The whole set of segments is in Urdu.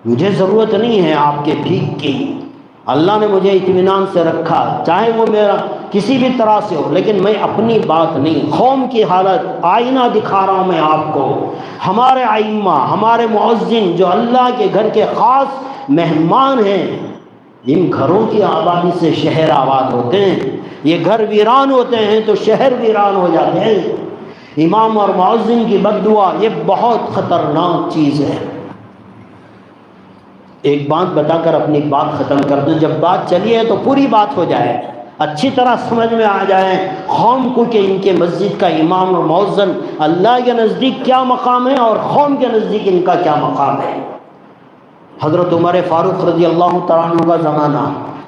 مجھے ضرورت نہیں ہے آپ کے بھیک کی، اللہ نے مجھے اطمینان سے رکھا، چاہے وہ میرا کسی بھی طرح سے ہو، لیکن میں اپنی بات نہیں، قوم کی حالت آئینہ دکھا رہا ہوں میں آپ کو۔ ہمارے ائمہ، ہمارے مؤذن جو اللہ کے گھر کے خاص مہمان ہیں، ان گھروں کی آبادی سے شہر آباد ہوتے ہیں، یہ گھر ویران ہوتے ہیں تو شہر ویران ہو جاتے ہیں۔ امام اور مؤذن کی بد دعا یہ بہت خطرناک چیز ہے۔ ایک بات بتا کر اپنی بات ختم کر دوں، جب بات چلی ہے تو پوری بات ہو جائے، اچھی طرح سمجھ میں آ جائے قوم کو کہ ان کے مسجد کا امام اور مؤذن اللہ کے نزدیک کیا مقام ہے اور قوم کے نزدیک ان کا کیا مقام ہے۔ حضرت عمر فاروق رضی اللہ تعالیٰ عنہ کا زمانہ،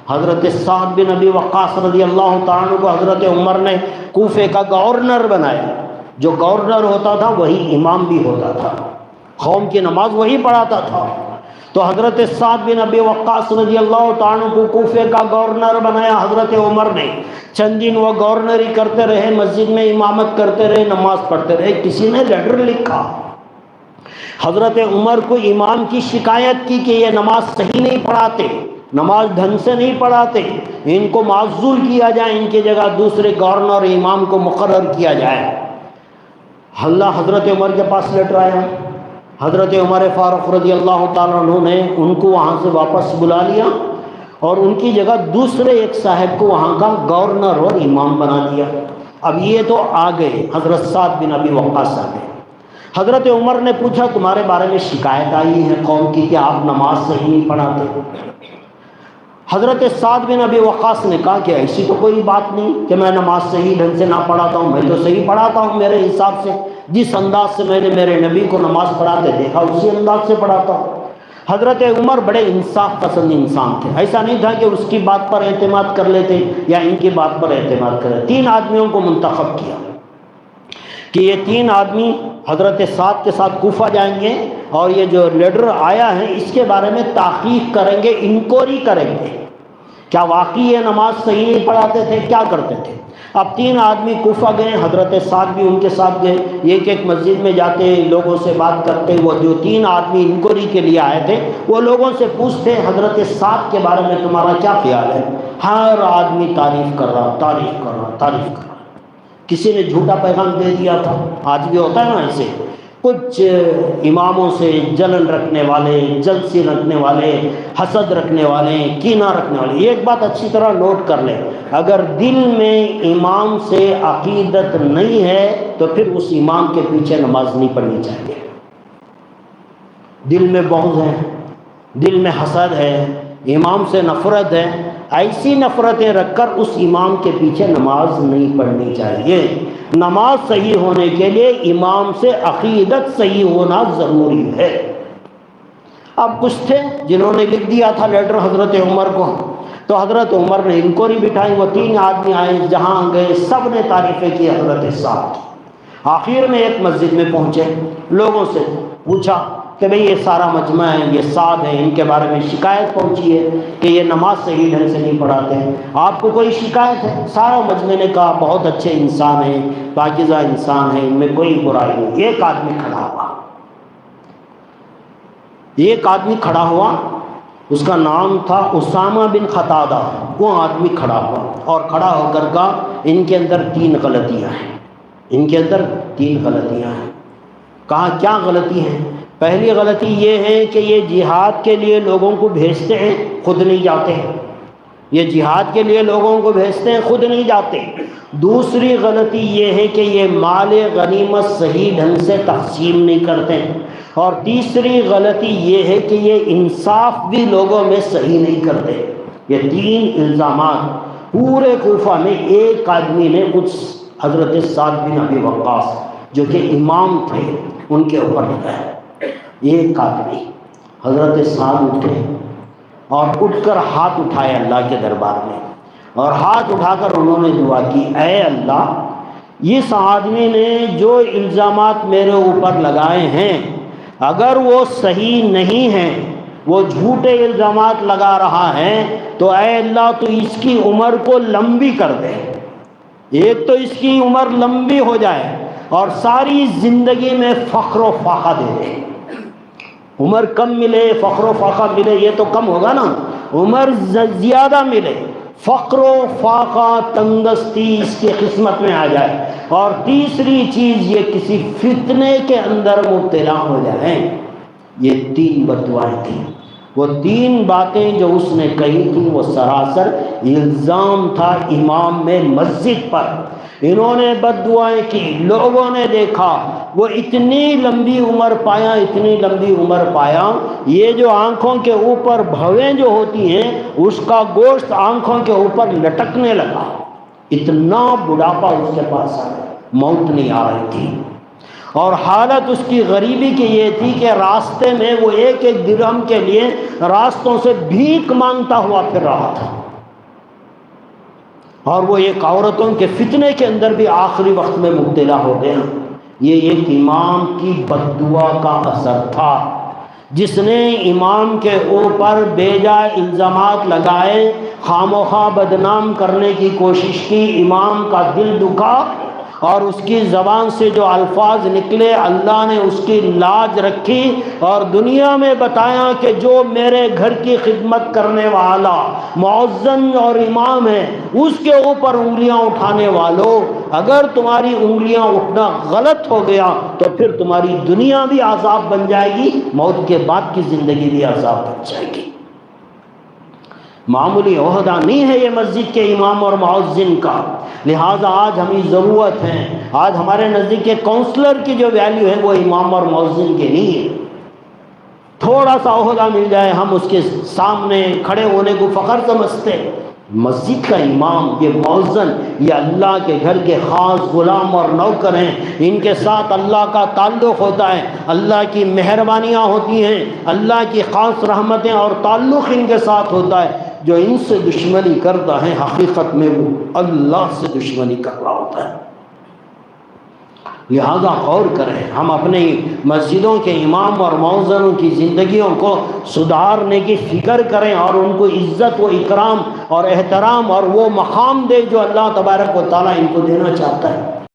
حضرت سعد بن ابی وقاص رضی اللہ تعالیٰ عنہ کو حضرت عمر نے کوفے کا گورنر بنایا۔ جو گورنر ہوتا تھا وہی امام بھی ہوتا تھا، قوم کی نماز وہی پڑھاتا تھا۔ تو حضرت سعد بن ابی وقاص رضی اللہ تعالیٰ عنہ کو کوفے کا گورنر بنایا حضرت عمر نے۔ چند دن وہ گورنری کرتے رہے، مسجد میں امامت کرتے رہے، نماز پڑھتے رہے۔ کسی نے لیٹر لکھا حضرت عمر کو امام کی شکایت کی کہ یہ نماز صحیح نہیں پڑھاتے، نماز ڈھنگ سے نہیں پڑھاتے، ان کو معزول کیا جائے، ان کی جگہ دوسرے گورنر امام کو مقرر کیا جائے۔ اللہ حضرت عمر کے پاس لیٹر آیا، حضرت عمر فاروق رضی اللہ تعالیٰ عنہ نے ان کو وہاں سے واپس بلا لیا اور ان کی جگہ دوسرے ایک صاحب کو وہاں کا گورنر اور امام بنا دیا۔ اب یہ تو آ گئے، حضرت سعد بن ابی وقاص آ گئے۔ حضرت عمر نے پوچھا تمہارے بارے میں شکایت آئی ہے قوم کی کہ آپ نماز صحیح نہیں پڑھاتے۔ حضرت سعد بن ابی وقاص نے کہا کہ ایسی تو کوئی بات نہیں کہ میں نماز صحیح ڈھنگ سے نہ پڑھاتا ہوں، میں تو صحیح پڑھاتا ہوں میرے حساب سے، جس انداز سے میں نے میرے نبی کو نماز پڑھاتے دیکھا اسی انداز سے پڑھاتا ہوں۔ حضرت عمر بڑے انصاف پسند انسان تھے، ایسا نہیں تھا کہ اس کی بات پر اعتماد کر لیتے یا ان کی بات پر اعتماد کر لیتے۔ 3 آدمیوں کو منتخب کیا کہ یہ 3 آدمی حضرت سعد کے ساتھ کوفہ جائیں گے اور یہ جو لیڈر آیا ہے اس کے بارے میں تحقیق کریں گے، انکوائری کریں گے، کیا واقعی یہ نماز صحیح نہیں پڑھاتے تھے، کیا کرتے تھے۔ اب 3 آدمی کوفہ گئے، حضرت سعد بھی ان کے ساتھ گئے، ایک مسجد میں جاتے لوگوں سے بات کرتے۔ وہ جو 3 آدمی انکوائری کے لیے آئے تھے وہ لوگوں سے پوچھتے حضرت سعد کے بارے میں تمہارا کیا خیال ہے۔ ہر آدمی تعریف کر رہا، تعریف کر رہا، تعریف کر رہا۔ کسی نے جھوٹا پیغام دے دیا تھا، آج بھی ہوتا ہے نا ایسے، کچھ اماموں سے جلن رکھنے والے، جلسی رکھنے والے، حسد رکھنے والے، کینہ رکھنے والے۔ ایک بات اچھی طرح نوٹ کر لیں، اگر دل میں امام سے عقیدت نہیں ہے تو پھر اس امام کے پیچھے نماز نہیں پڑھنی چاہیے۔ دل میں بغض ہے، دل میں حسد ہے، امام سے نفرت ہے، ایسی نفرتیں رکھ کر اس امام کے پیچھے نماز نہیں پڑھنی چاہیے۔ نماز صحیح ہونے کے لیے امام سے عقیدت صحیح ہونا ضروری ہے۔ اب کچھ تھے جنہوں نے لکھ دیا تھا لیٹر حضرت عمر کو، تو حضرت عمر نے انکوائری بٹھائی، وہ 3 آدمی آئے، جہاں گئے سب نے تعریفیں کی حضرت سعد۔ آخر میں ایک مسجد میں پہنچے، لوگوں سے پوچھا کہ بھئی یہ سارا مجمع ہے، یہ سعد ہے، ان کے بارے میں شکایت پہنچی ہے کہ یہ نماز صحیح ڈھنگ سے نہیں پڑھاتے ہیں، آپ کو کوئی شکایت ہے؟ سارا مجمع نے کہا بہت اچھے انسان ہیں، پاکیزہ انسان ہیں، ان میں کوئی برائی نہیں۔ ایک آدمی کھڑا ہوا، اس کا نام تھا اسامہ بن قتادہ۔ وہ آدمی کھڑا ہوا اور کھڑا ہو کر کہا ان کے اندر 3 غلطیاں ہیں، ان کے اندر 3 غلطیاں ہیں۔ کہا کیا غلطی ہیں؟ پہلی غلطی یہ ہے کہ یہ جہاد کے لیے لوگوں کو بھیجتے ہیں، خود نہیں جاتے ہیں، یہ جہاد کے لیے لوگوں کو بھیجتے ہیں، خود نہیں جاتے۔ دوسری غلطی یہ ہے کہ یہ مال غنیمت صحیح ڈھنگ سے تقسیم نہیں کرتے ہیں، اور تیسری غلطی یہ ہے کہ یہ انصاف بھی لوگوں میں صحیح نہیں کرتے۔ یہ 3 الزامات پورے کوفہ میں ایک آدمی نے کچھ حضرت سعد بن ابی وقاص جو کہ امام تھے ان کے اوپر لگایا۔ ایک آدمی حضرت سعد اٹھے اور اٹھ کر ہاتھ اٹھائے اللہ کے دربار میں، اور ہاتھ اٹھا کر انہوں نے دعا کی، اے اللہ اس آدمی نے جو الزامات میرے اوپر لگائے ہیں اگر وہ صحیح نہیں ہیں، وہ جھوٹے الزامات لگا رہا ہے، تو اے اللہ تو اس کی عمر کو لمبی کر دے، ایک تو اس کی عمر لمبی ہو جائے اور ساری زندگی میں فخر و فاخر دے دے۔ عمر کم ملے فخر و فاقہ ملے یہ تو کم ہوگا نا، عمر زیادہ ملے، فقر و فاقہ تنگستی اس کی قسمت میں آ جائے، اور تیسری چیز یہ کسی فتنے کے اندر مبتلا ہو جائیں۔ یہ 3 بددعائیں تھیں۔ وہ 3 باتیں جو اس نے کہی تھیں وہ سراسر الزام تھا امام میں مسجد پر۔ انہوں نے بد دعائیں کی، لوگوں نے دیکھا وہ اتنی لمبی عمر پایا، اتنی لمبی عمر پایا، یہ جو آنکھوں کے اوپر بھویں جو ہوتی ہیں اس کا گوشت آنکھوں کے اوپر لٹکنے لگا، اتنا بڑھاپا اس کے پاس آیا، موت نہیں آ رہی تھی، اور حالت اس کی غریبی کی یہ تھی کہ راستے میں وہ 1 درہم کے لیے راستوں سے بھیک مانگتا ہوا پھر رہا تھا، اور وہ ایک عورتوں کے فتنے کے اندر بھی آخری وقت میں مبتلا ہو گیا۔ یہ ایک امام کی بد دعا کا اثر تھا، جس نے امام کے اوپر بے جائے الزامات لگائے، خاموخواہ بدنام کرنے کی کوشش کی، امام کا دل دکھا، اور اس کی زبان سے جو الفاظ نکلے اللہ نے اس کی لاج رکھی، اور دنیا میں بتایا کہ جو میرے گھر کی خدمت کرنے والا مؤذن اور امام ہے اس کے اوپر انگلیاں اٹھانے والوں، اگر تمہاری انگلیاں اٹھنا غلط ہو گیا تو پھر تمہاری دنیا بھی عذاب بن جائے گی، موت کے بعد کی زندگی بھی عذاب بن جائے گی۔ معمولی عہدہ نہیں ہے یہ مسجد کے امام اور مؤذن کا، لہٰذا آج ہمیں ضرورت ہے، آج ہمارے نزدیک کونسلر کی جو ویلیو ہے وہ امام اور مؤذن کے نہیں ہے۔ تھوڑا سا عہدہ مل جائے ہم اس کے سامنے کھڑے ہونے کو فخر سمجھتے، مسجد کا امام، یہ مؤذن، یہ اللہ کے گھر کے خاص غلام اور نوکر ہیں، ان کے ساتھ اللہ کا تعلق ہوتا ہے، اللہ کی مہربانیاں ہوتی ہیں، اللہ کی خاص رحمتیں اور تعلق ان کے ساتھ ہوتا ہے۔ جو ان سے دشمنی کرتا ہے حقیقت میں وہ اللہ سے دشمنی کر رہا ہوتا ہے۔ لہذا غور کریں، ہم اپنی مسجدوں کے امام اور مؤذنوں کی زندگیوں کو سدھارنے کی فکر کریں، اور ان کو عزت و اکرام اور احترام اور وہ مقام دے جو اللہ تبارک و تعالیٰ ان کو دینا چاہتا ہے۔